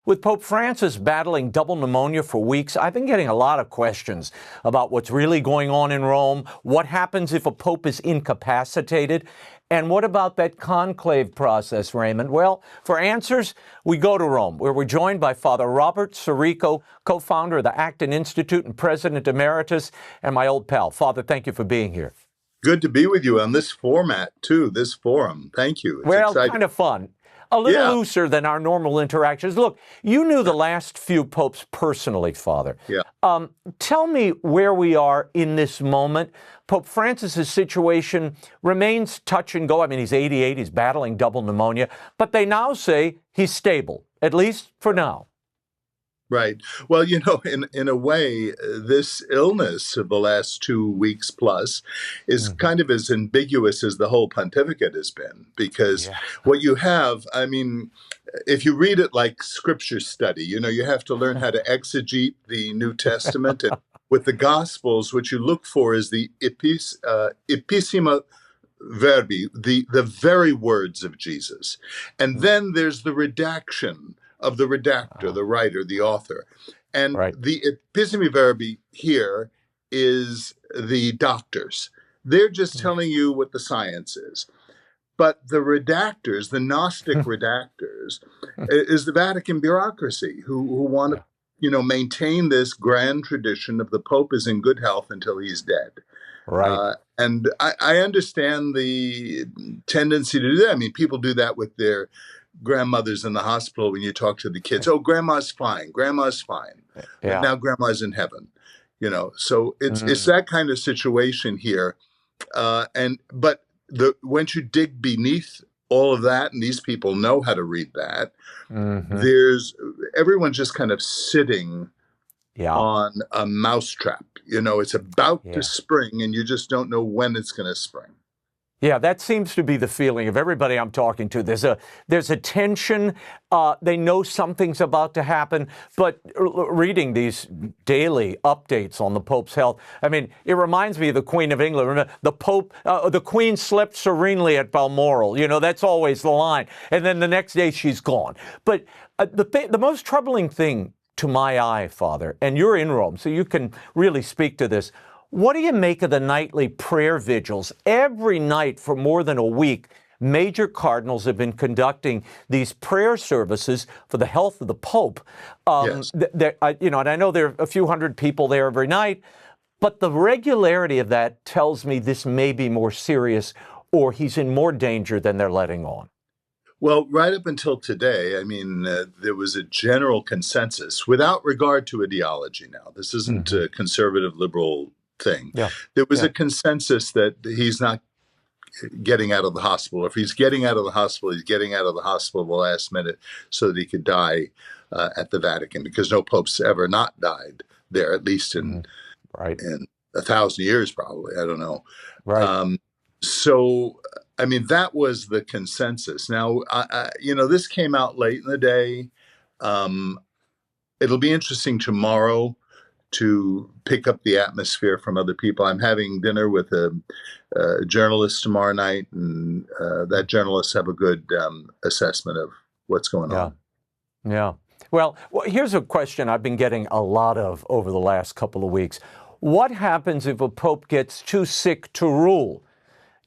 With Pope Francis battling double pneumonia for weeks, I've been getting a lot of questions about what's really going on in Rome, what happens if a pope is incapacitated, and what about that conclave process, Raymond? Well, for answers, we go to Rome, where we're joined by Father Robert Sirico, co-founder of the Acton Institute and president emeritus, and my old pal. Father, thank you for being here. Good to be with you on this format, too, this forum. Thank you. It's exciting. Kind of fun. A little looser than our normal interactions. Look, you knew the last few popes personally, Father. Yeah. Tell me where we are in this moment. Pope Francis's situation remains touch and go. I mean, he's 88, he's battling double pneumonia, but they now say he's stable, at least for now. Right. Well, you know, in a way, this illness of the last 2 weeks plus is kind of as ambiguous as the whole pontificate has been, because what you have, I mean, if you read it like scripture study, you know, you have to learn how to exegete the New Testament. And with the Gospels, what you look for is the ipsissima verbi, the very words of Jesus. And then there's the redaction of the redactor, the writer, the author. And the epistemi verbi here is the doctors. They're just telling you what the science is. But the redactors, the Gnostic redactors, is the Vatican bureaucracy who want to, you know, maintain this grand tradition of the Pope is in good health until he's dead. Right. And I understand the tendency to do that. I mean, people do that with their grandmothers in the hospital when you talk to the kids. Oh, grandma's fine. Grandma's fine. Yeah. Now grandma's in heaven. You know, so it's that kind of situation here. But once you dig beneath all of that, and these people know how to read that, everyone's just kind of sitting on a mousetrap. You know, it's about to spring, and you just don't know when it's going to spring. Yeah, that seems to be the feeling of everybody I'm talking to. There's a tension. They know something's about to happen. But reading these daily updates on the Pope's health, I mean, it reminds me of the Queen of England. Remember, the Queen slept serenely at Balmoral. You know, that's always the line. And then the next day she's gone. But the most troubling thing to my eye, Father, and you're in Rome, so you can really speak to this. What do you make of the nightly prayer vigils? Every night for more than a week, major cardinals have been conducting these prayer services for the health of the Pope. You know, and I know there are a few hundred people there every night, but the regularity of that tells me this may be more serious, or he's in more danger than they're letting on. Well, right up until today, I mean, there was a general consensus without regard to ideology now. This isn't a conservative liberal thing. There was a consensus that he's not getting out of the hospital. If he's getting out of the hospital, he's getting out of the hospital at the last minute so that he could die at the Vatican, because no pope's ever not died there, at least in 1,000 years, probably. I don't know. So, I mean, that was the consensus. Now, you know, this came out late in the day. It'll be interesting tomorrow to pick up the atmosphere from other people. I'm having dinner with a journalist tomorrow night, and that journalists have a good assessment of what's going on. Yeah. Well, here's a question I've been getting a lot of over the last couple of weeks. What happens if a pope gets too sick to rule?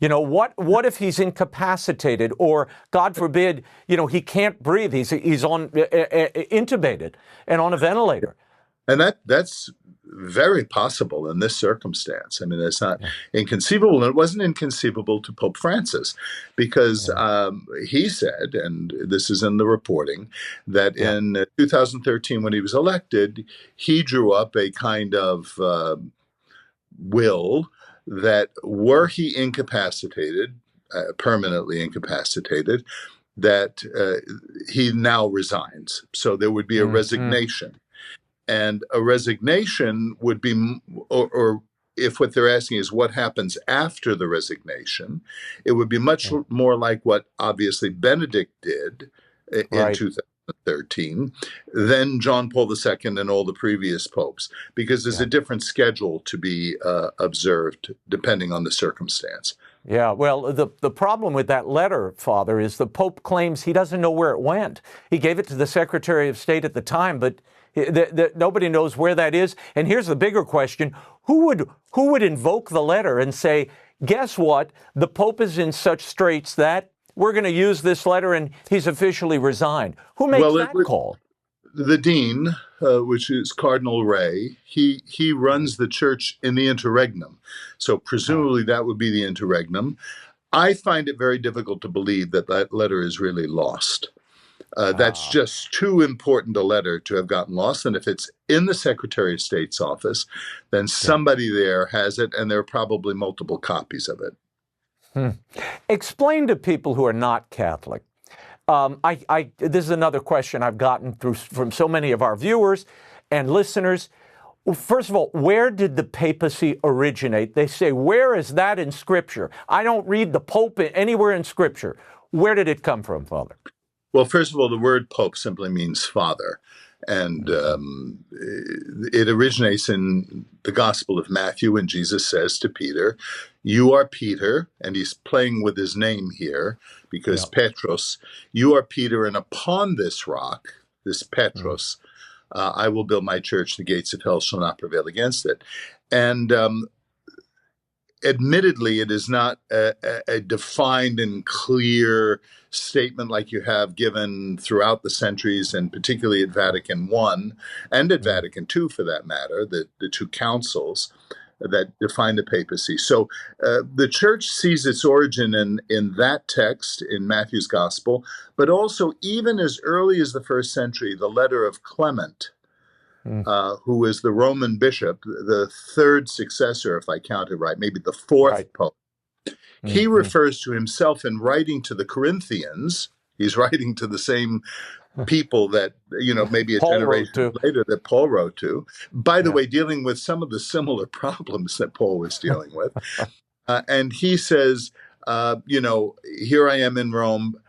You know, what if he's incapacitated, or God forbid, you know, he can't breathe. He's on intubated and on a ventilator. And that's very possible in this circumstance. I mean, it's not inconceivable. And it wasn't inconceivable to Pope Francis, because he said, and this is in the reporting, that in 2013, when he was elected, he drew up a kind of will that were he incapacitated, permanently incapacitated, that he now resigns. So there would be a resignation. And a resignation would be, or if what they're asking is what happens after the resignation, it would be much more like what obviously Benedict did in 2013, then John Paul II and all the previous popes, because there's a different schedule to be observed depending on the circumstance. Yeah, well, the problem with that letter, Father, is the Pope claims he doesn't know where it went. He gave it to the Secretary of State at the time, but nobody knows where that is. And here's the bigger question: who would invoke the letter and say, "Guess what? The Pope is in such straits that we're going to use this letter," and he's officially resigned? Who makes Well, that call? the dean, which is Cardinal Ray, he runs the church in the interregnum. So presumably that would be the interregnum. I find it very difficult to believe that that letter is really lost. That's just too important a letter to have gotten lost. And if it's in the Secretary of State's office, then somebody there has it, and there are probably multiple copies of it. Explain to people who are not Catholic. This is another question I've gotten from so many of our viewers and listeners. Well, first of all, where did the papacy originate? They say, where is that in Scripture? I don't read the Pope anywhere in Scripture. Where did it come from, Father? Well, first of all, the word Pope simply means father. And it originates in the Gospel of Matthew when Jesus says to Peter, "You are Peter," and he's playing with his name here because Petros, "You are Peter, and upon this rock, this Petros, I will build my church. The gates of hell shall not prevail against it." And admittedly, it is not a defined and clear statement like you have given throughout the centuries, and particularly at Vatican I and at Vatican II, for that matter, the two councils that define the papacy. So the church sees its origin in that text in Matthew's gospel, but also even as early as the first century, the letter of Clement, who is the Roman bishop, the third successor, if I counted right, maybe the fourth pope. He refers to himself in writing to the Corinthians. He's writing to the same people that, maybe a generation later that Paul wrote to. By the way, dealing with some of the similar problems that Paul was dealing with. And he says, here I am in Rome,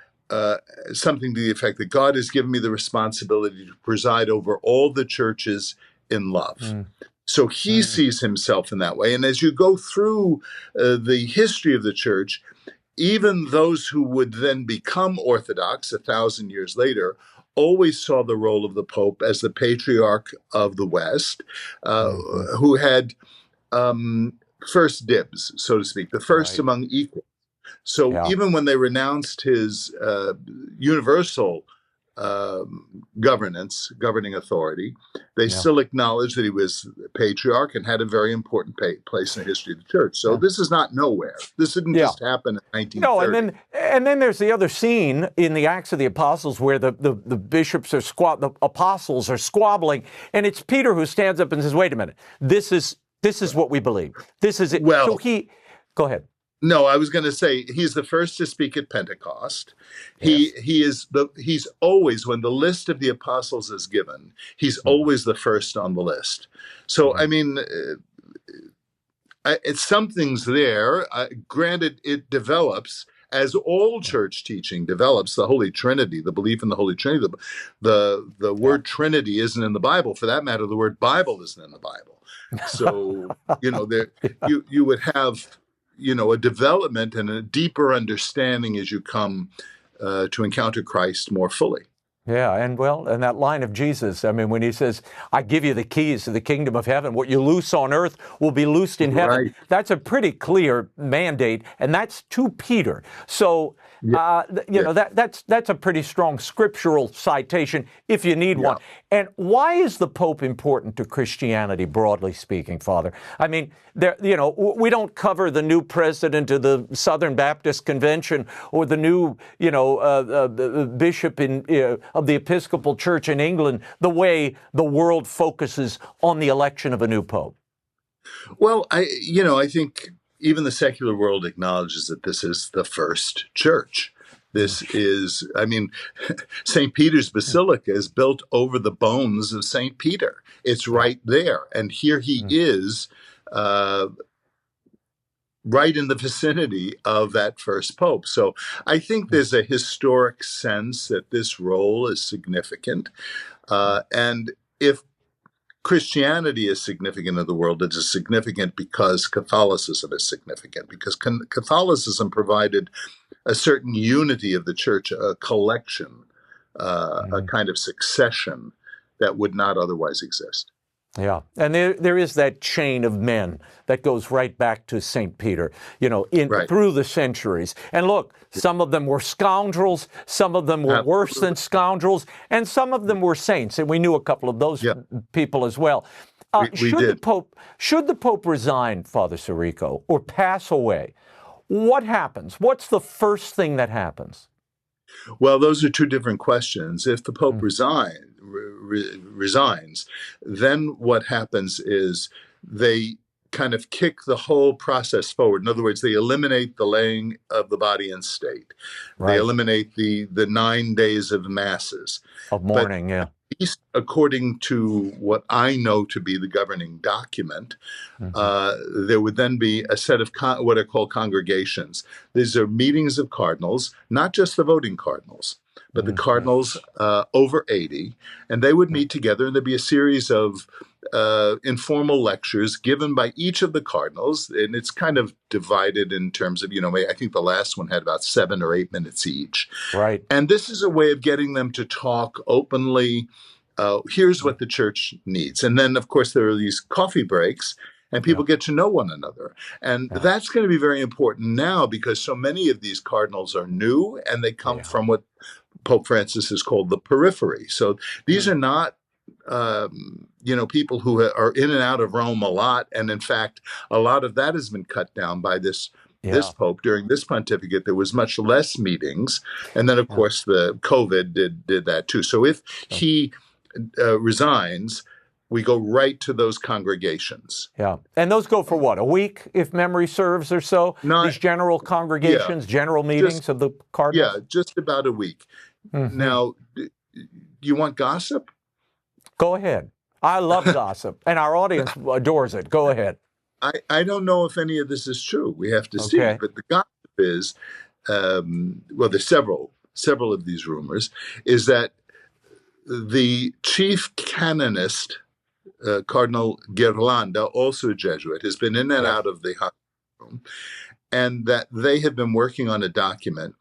something to the effect that God has given me the responsibility to preside over all the churches in love. So he sees himself in that way. And as you go through the history of the church, even those who would then become Orthodox 1,000 years later always saw the role of the Pope as the patriarch of the West, who had first dibs, so to speak, the first among equals. So even when they renounced his universal governing authority, they still acknowledged that he was patriarch and had a very important place in the history of the church. So this is not nowhere. This didn't just happen in 1930. No, and then there's the other scene in the Acts of the Apostles where the bishops are the apostles are squabbling, and it's Peter who stands up and says, "Wait a minute, this is what we believe. This is it." Well, so go ahead. No, I was going to say he's the first to speak at Pentecost. He's always, when the list of the apostles is given, he's always the first on the list. So I mean, something's there. Granted, it develops as all church teaching develops. The Holy Trinity, the belief in the Holy Trinity. The word Trinity isn't in the Bible. For that matter, the word Bible isn't in the Bible. So you would have a development and a deeper understanding as you come to encounter Christ more fully. Yeah, and that line of Jesus, I mean, when he says, "I give you the keys to the kingdom of heaven, what you loose on earth will be loosed in heaven." That's a pretty clear mandate, and that's to Peter. So, that's a pretty strong scriptural citation if you need one. And why is the Pope important to Christianity, broadly speaking, Father? I mean, we don't cover the new president of the Southern Baptist Convention or the new, bishop of the Episcopal Church in England the way the world focuses on the election of a new pope. Well, I think even the secular world acknowledges that this is the first church. This is, St. Peter's Basilica is built over the bones of St. Peter. It's right there. And here he is, right in the vicinity of that first pope. So I think there's a historic sense that this role is significant. And if Christianity is significant in the world. It is significant because Catholicism is significant, because Catholicism provided a certain unity of the church, a collection, a kind of succession that would not otherwise exist. Yeah, and there is that chain of men that goes right back to St. Peter, Right. through the centuries. And look, some of them were scoundrels, some of them were worse than scoundrels, and some of them were saints. And we knew a couple of those people as well. We did. Should the Pope resign, Father Sirico, or pass away? What happens? What's the first thing that happens? Well, those are two different questions. If the Pope resigns, then what happens is they kind of kick the whole process forward. In other words, they eliminate the laying of the body in state. Right. They eliminate the 9 days of masses. Of mourning, At least according to what I know to be the governing document, there would then be a set of what are called congregations. These are meetings of cardinals, not just the voting cardinals, but the cardinals over 80, and they would meet together, and there'd be a series of informal lectures given by each of the cardinals, and it's kind of divided in terms of, I think the last one had about 7 or 8 minutes each. Right. And this is a way of getting them to talk openly. Here's what the church needs. And then, of course, there are these coffee breaks, and people get to know one another. And that's going to be very important now, because so many of these cardinals are new, and they come from what Pope Francis has called the periphery. So these are not people who are in and out of Rome a lot. And in fact, a lot of that has been cut down by this Pope. During this pontificate, there was much less meetings. And then, of course, the COVID did that too. So if he resigns, we go right to those congregations. Yeah. And those go for what? A week, if memory serves, or so? These general congregations, general meetings of the cardinals? Yeah, just about a week. Now, do you want gossip? Go ahead. I love gossip, and our audience adores it. Go ahead. I don't know if any of this is true. We have to see. But the gossip is, there's several of these rumors, is that the chief canonist, Cardinal Ghirlanda, also a Jesuit, has been in and out of the hospital room, and that they have been working on a document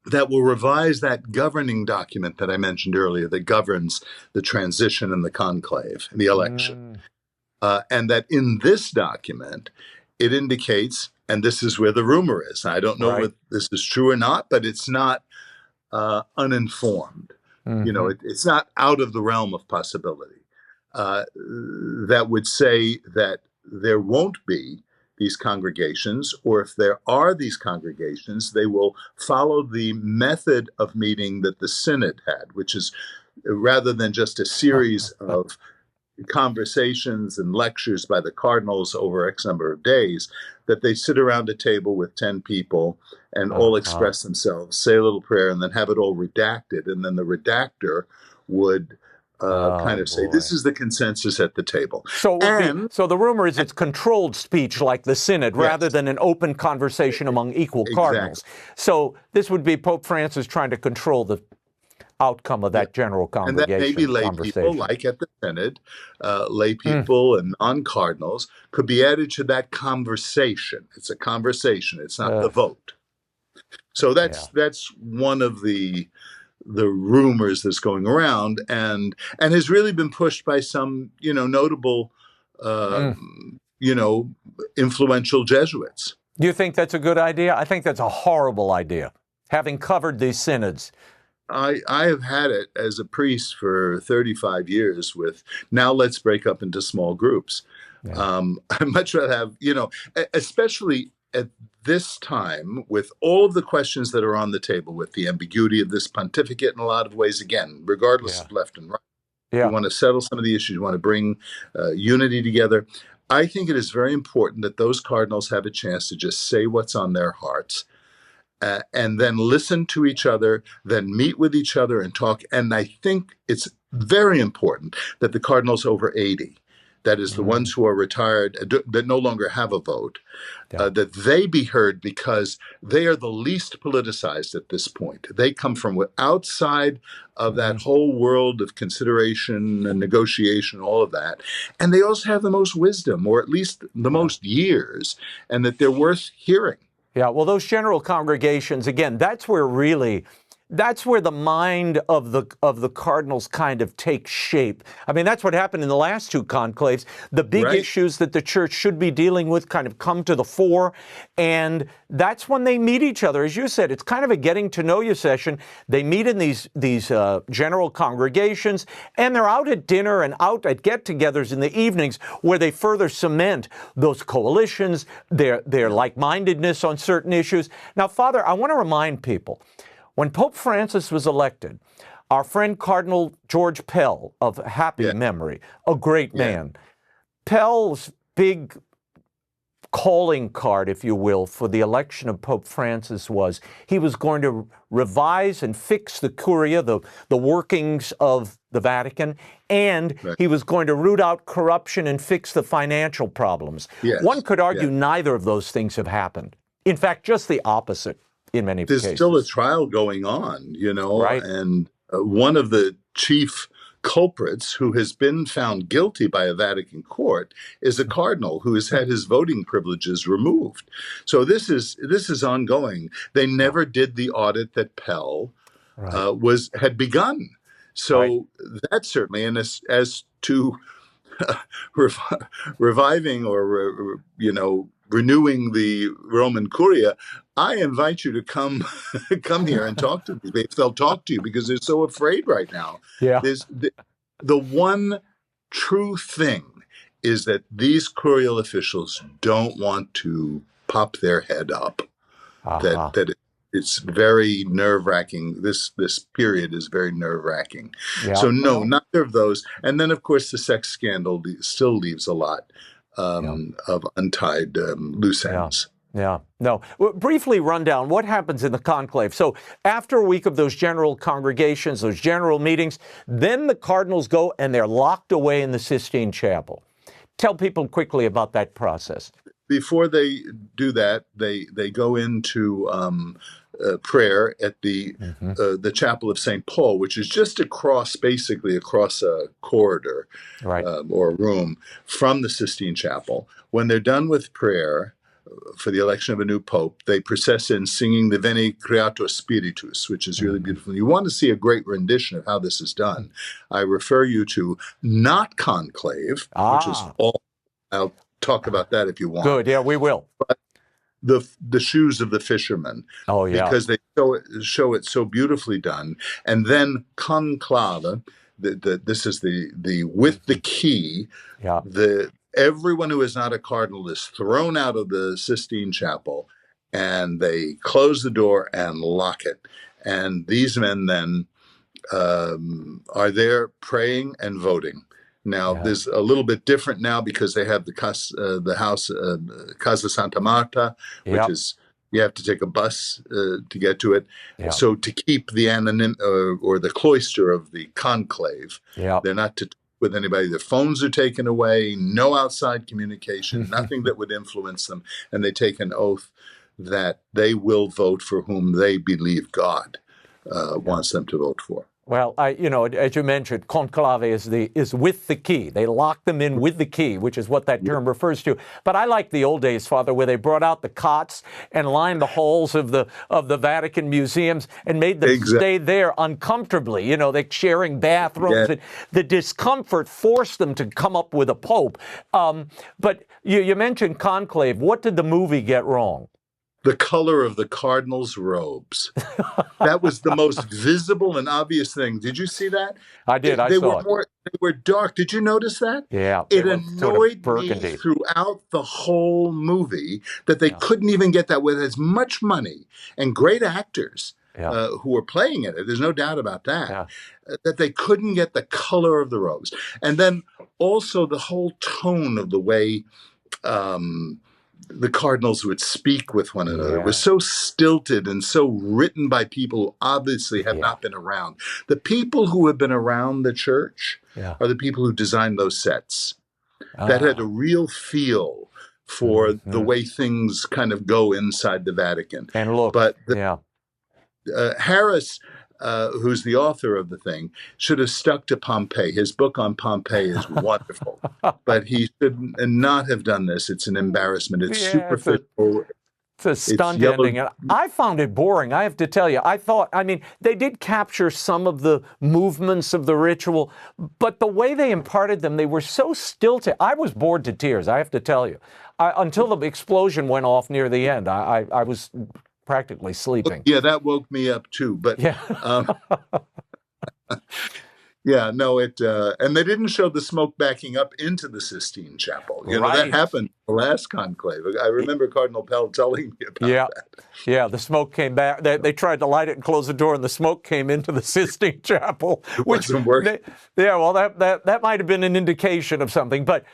that will revise that governing document that I mentioned earlier that governs the transition and the conclave, the election. And that in this document, it indicates, and this is where the rumor is, I don't know if this is true or not, but it's not uninformed. It's not out of the realm of possibility. That would say that there won't be these congregations, or if there are these congregations, they will follow the method of meeting that the Synod had, which is rather than just a series of conversations and lectures by the cardinals over X number of days, that they sit around a table with 10 people and all express themselves, say a little prayer, and then have it all redacted. And then the redactor would say, this is the consensus at the table. So the rumor is it's controlled speech like the Synod, rather than an open conversation among equal cardinals. So this would be Pope Francis trying to control the outcome of that general congregation. And that maybe lay people, like at the Synod, lay people and non-cardinals could be added to that conversation. It's a conversation. It's not the vote. So that's one of the rumors that's going around, and has really been pushed by some notable influential Jesuits. Do you think that's a good idea? I think that's a horrible idea, having covered these synods. I have had it as a priest for 35 years with, now let's break up into small groups. I'd much rather have, especially at this time, with all of the questions that are on the table, with the ambiguity of this pontificate in a lot of ways, again, regardless of left and right. You want to settle some of the issues, you want to bring unity together. I think it is very important that those cardinals have a chance to just say what's on their hearts, and then listen to each other, then meet with each other and talk. And I think it's very important that the cardinals over 80, that is the ones who are retired, that no longer have a vote, that they be heard because they are the least politicized at this point. They come from outside of that whole world of consideration and negotiation, all of that. And they also have the most wisdom, or at least the most years, and that they're worth hearing. Yeah, well, those general congregations, again, that's where the mind of the cardinals kind of takes shape. I mean, that's what happened in the last two conclaves. The big issues that the church should be dealing with kind of come to the fore, and that's when they meet each other. As you said, it's kind of a getting to know you session. They meet in these general congregations, and they're out at dinner and out at get-togethers in the evenings where they further cement those coalitions, their like-mindedness on certain issues. Now, Father, I want to remind people, when Pope Francis was elected, our friend Cardinal George Pell, of happy memory, a great man, Pell's big calling card, if you will, for the election of Pope Francis was he was going to revise and fix the Curia, the workings of the Vatican, and he was going to root out corruption and fix the financial problems. One could argue neither of those things have happened. In fact, just the opposite. In many cases. There's still a trial going on, and one of the chief culprits who has been found guilty by a Vatican court is a cardinal who has had his voting privileges removed. So this is ongoing. They never did the audit that Pell had begun. So that certainly, and as to reviving or renewing the Roman Curia, I invite you to come here and talk to me. They'll talk to you because they're so afraid right now. There's the one true thing is that these curial officials don't want to pop their head up. It's very nerve-wracking. This period is very nerve-wracking. So no, neither of those. And then, of course, the sex scandal still leaves a lot of untied loose ends. No. Well, briefly run down what happens in the conclave. So after a week of those general congregations, those general meetings, then the cardinals go and they're locked away in the Sistine Chapel. Tell people quickly about that process. Before they do that, they go into prayer at the chapel of St. Paul, which is just basically across a corridor or a room from the Sistine Chapel. When they're done with prayer for the election of a new pope, they process in singing the Veni Creator Spiritus, which is really beautiful. You want to see a great rendition of how this is done. I refer you to Not Conclave, which is all. I'll talk about that if you want. Good, yeah, we will. But the shoes of the fishermen. Because they show it so beautifully done. And then Conclave, this is the with the key. Everyone who is not a cardinal is thrown out of the Sistine Chapel, and they close the door and lock it. And these men then are there praying and voting. Now, there's a little bit different now because they have the house, Casa Santa Marta, which is, you have to take a bus to get to it. So to keep the or the cloister of the conclave, they're not to with anybody. Their phones are taken away, no outside communication, nothing that would influence them. And they take an oath that they will vote for whom they believe God wants them to vote for. Well, as you mentioned, conclave is with the key. They lock them in with the key, which is what that term refers to. But I like the old days, Father, where they brought out the cots and lined the halls of the Vatican museums and made them stay there uncomfortably. They're sharing bathrooms. And the discomfort forced them to come up with a pope. But you mentioned conclave. What did the movie get wrong? The color of the cardinals' robes. That was the most visible and obvious thing. Did you see that? I did. I saw it. They were dark. Did you notice that? Yeah. It annoyed me throughout the whole movie that they couldn't even get that with as much money and great actors who were playing in it. There's no doubt about that. That they couldn't get the color of the robes. And then also the whole tone of the way the cardinals would speak with one another. It was so stilted and so written by people who obviously have not been around. The people who have been around the church are the people who designed those sets. that had a real feel for the way things kind of go inside the Vatican. And look, but Harris, who's the author of the thing, should have stuck to Pompeii. His book on Pompeii is wonderful, but he should not have done this. It's an embarrassment. It's superficial. It's a stunt ending. And I found it boring, I have to tell you. They did capture some of the movements of the ritual, but the way they imparted them, they were so stilted. I was bored to tears, I have to tell you. Until the explosion went off near the end, I was practically sleeping. Yeah, that woke me up too. But yeah. And they didn't show the smoke backing up into the Sistine Chapel. That happened the last conclave. I remember Cardinal Pell telling me about that. Yeah, the smoke came back. They tried to light it and close the door, and the smoke came into the Sistine Chapel. Which wasn't working. That might have been an indication of something. But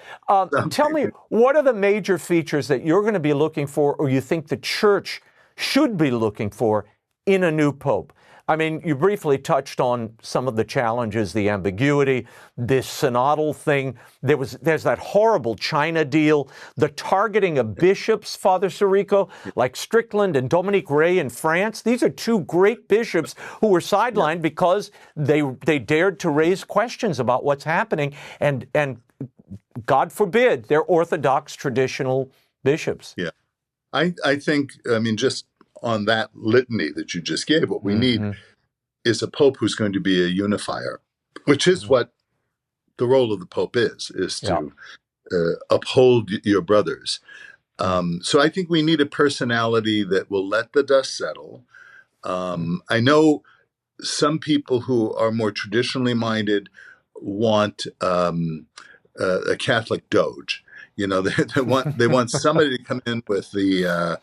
tell me, what are the major features that you're going to be looking for, or you think the Church should be looking for in a new pope? I mean, you briefly touched on some of the challenges, the ambiguity, this synodal thing. There's that horrible China deal, the targeting of bishops, Father Sirico, like Strickland and Dominique Ray in France. These are two great bishops who were sidelined because they dared to raise questions about what's happening, and God forbid, they're Orthodox traditional bishops. Yeah. I think, just on that litany that you just gave, what we need is a pope who's going to be a unifier, which is what the role of the pope is to uphold your brothers. So I think we need a personality that will let the dust settle. I know some people who are more traditionally minded want a Catholic Doge. They want somebody to come in with the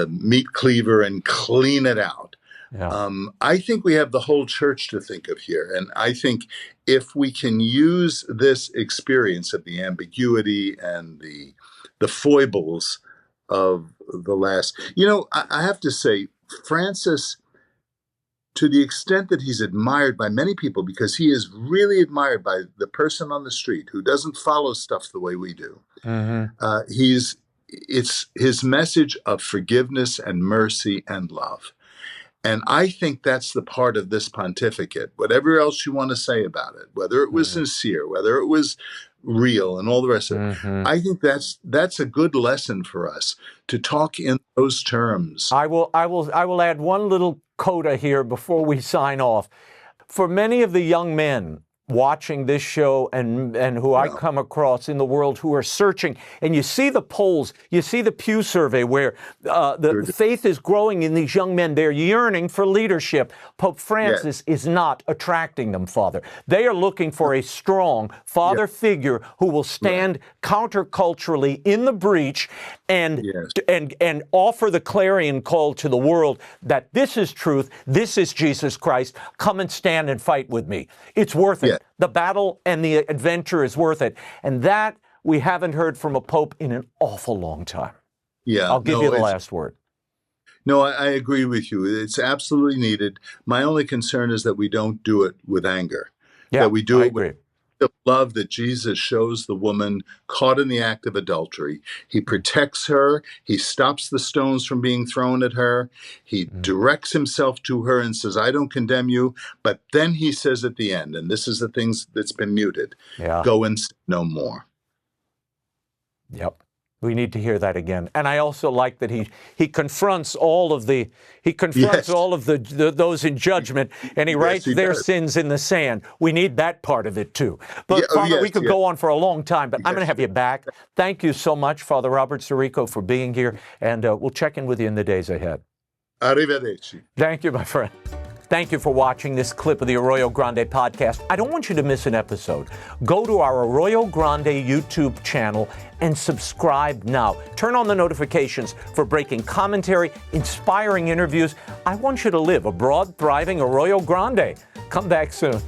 meat cleaver and clean it out. Yeah. I think we have the whole Church to think of here. And I think if we can use this experience of the ambiguity and the foibles of the last, I have to say, Francis, to the extent that he's admired by many people, because he is really admired by the person on the street who doesn't follow stuff the way we do. It's his message of forgiveness and mercy and love. And I think that's the part of this pontificate, whatever else you want to say about it, whether it was sincere, whether it was real and all the rest of it. I think that's a good lesson for us to talk in those terms. I will add one little coda here before we sign off. For many of the young men watching this show and who I come across in the world who are searching, and you see the polls, you see the Pew survey where the faith is growing in these young men. They're yearning for leadership. Pope Francis is not attracting them, Father. They are looking for a strong father figure who will stand counterculturally in the breach and offer the clarion call to the world that this is truth, this is Jesus Christ, come and stand and fight with me. It's worth it. The battle and the adventure is worth it. And that we haven't heard from a pope in an awful long time. Yeah, I'll give you the last word. No, I agree with you. It's absolutely needed. My only concern is that we don't do it with anger. Yeah, that we do it agree. with the love that Jesus shows the woman caught in the act of adultery. He protects her. He stops the stones from being thrown at her. He directs himself to her and says, I don't condemn you. But then he says at the end, and this is the things that's been muted, go and sin no more. Yep. We need to hear that again. And I also like that he confronts all of all of those in judgment, and he writes their sins in the sand. We need that part of it too. But Father, we could go on for a long time, but I'm going to have you back. Thank you so much, Father Robert Sirico, for being here, and we'll check in with you in the days ahead. Arrivederci. Thank you, my friend. Thank you for watching this clip of the Arroyo Grande podcast. I don't want you to miss an episode. Go to our Arroyo Grande YouTube channel and subscribe now. Turn on the notifications for breaking commentary, inspiring interviews. I want you to live a broad, thriving Arroyo Grande. Come back soon.